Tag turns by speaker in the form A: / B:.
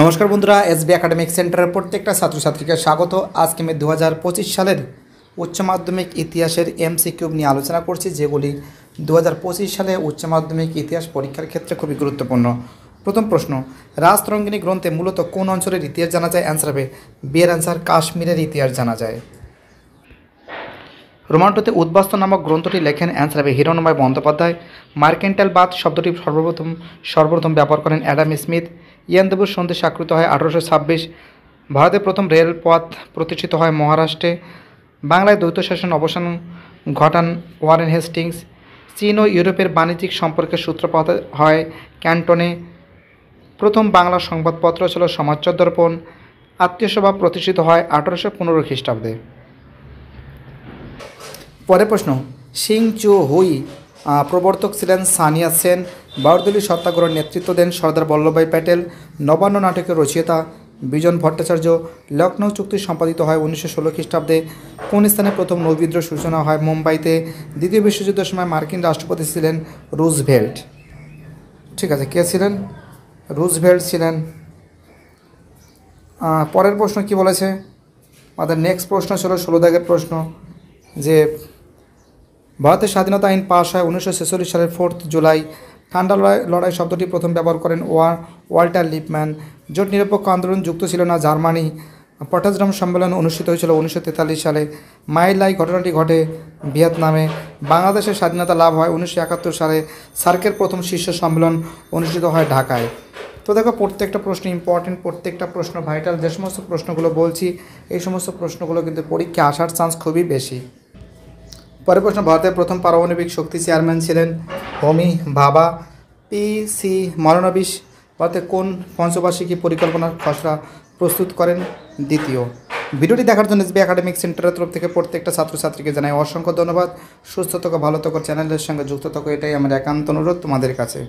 A: নমস্কার বন্ধুরা, SB academic সেন্টারের প্রত্যেকটা ছাত্রছাত্রীকে স্বাগত। আজকে আমি 2025 সালের উচ্চ মাধ্যমিক ইতিহাসের এমসিকিউ নিয়ে আলোচনা করছি, যেগুলি 2025 সালে উচ্চ মাধ্যমিক ইতিহাস পরীক্ষার ক্ষেত্রে খুবই গুরুত্বপূর্ণ। প্রথম প্রশ্ন, রাজতরঙ্গিনী গ্রন্থে মূলত কোন অঞ্চলের ইতিহাস জানা যায়? অ্যান্সার হবে বি এর অ্যান্সার কাশ্মীরের ইতিহাস জানা যায়। রোমান্টোতে উদ্বাস্তু নামক গ্রন্থটি লেখেন? অ্যান্সার হবে হিরণময় বন্দ্যোপাধ্যায়। মার্কেন্টাইল বাদ শব্দটি সর্বপ্রথম ব্যবহার করেন অ্যাডাম স্মিথ। ইয়ানদেবুর সন্ধি স্বাক্ষরিত হয় 1826। ভারতের প্রথম রেলপথ প্রতিষ্ঠিত হয় মহারাষ্ট্রে। বাংলায় দ্বৈত শাসন অবসান ঘটান ওয়ারেন হেস্টিংস। চীন ও ইউরোপের বাণিজ্যিক সম্পর্কের সূত্রপাত হয় ক্যান্টনে। প্রথম বাংলা সংবাদপত্র ছিল সমাচার দর্পণ। আত্মীয়সভা প্রতিষ্ঠিত হয় 1815 খ্রিস্টাব্দে। পরের প্রশ্ন, সিং চু হুই প্রবর্তক ছিলেন সানিয়া সেন। বারদলি সত্যাগ্রহের নেতৃত্ব দেন সর্দার বল্লভভাই প্যাটেল। নবান্ন নাটকের রচয়িতা বিজন ভট্টাচার্য। লখনৌ চুক্তি সম্পাদিত হয় 1916 খ্রিস্টাব্দে। কোন স্থানে প্রথম নৌবিদ্রোহ সূচনা হয়? মুম্বাইতে। দ্বিতীয় বিশ্বযুদ্ধের সময় মার্কিন রাষ্ট্রপতি ছিলেন রুজভেল্ট। ঠিক আছে, কে ছিলেন? রুজভেল্ট ছিলেন। পরের প্রশ্ন কি বলেছে? আমাদের নেক্সট প্রশ্ন ছিল 16 দাগের প্রশ্ন, যে ভারতের স্বাধীনতা আইন পাশ হয় 1946 সালের 4 জুলাই। ঠান্ডা লড়াই শব্দটি প্রথম ব্যবহার করেন ওয়াল্টার লিপম্যান। জোট নিরপেক্ষ আন্দোলন যুক্ত ছিল না জার্মানি। পটাসডাম সম্মেলন অনুষ্ঠিত হয়েছিল 1943 সালে। মাইলাই ঘটনাটি ঘটে ভিয়েতনামে। বাংলাদেশের স্বাধীনতা লাভ হয় 1971 সালে। সার্কের প্রথম শীর্ষ সম্মেলন অনুষ্ঠিত হয় ঢাকায়। তো দেখো, প্রত্যেকটা প্রশ্ন ইম্পর্টেন্ট, প্রত্যেকটা প্রশ্ন ভাইটাল। যে সমস্ত প্রশ্নগুলো বলছি, এই সমস্ত প্রশ্নগুলো কিন্তু পরীক্ষায় আসার চান্স খুবই বেশি। পরের প্রশ্ন, ভারতের প্রথম পারমাণবিক শক্তি চেয়ারম্যান ছিলেন হোমি ভাবা। পি.সি. মহলানবিশ ভারতের কোন পঞ্চবার্ষিকী পরিকল্পনার খসড়া প্রস্তুত করেন? দ্বিতীয়। ভিডিওটি দেখার জন্য এসবি একাডেমিক সেন্টারের তরফ থেকে প্রত্যেকটা ছাত্রছাত্রীকে জানাই অসংখ্য ধন্যবাদ। সুস্থ থাকো, ভালো থাকো, চ্যানেলের সঙ্গে যুক্ত থাকো, এটাই আমার একান্ত অনুরোধ তোমাদের কাছে।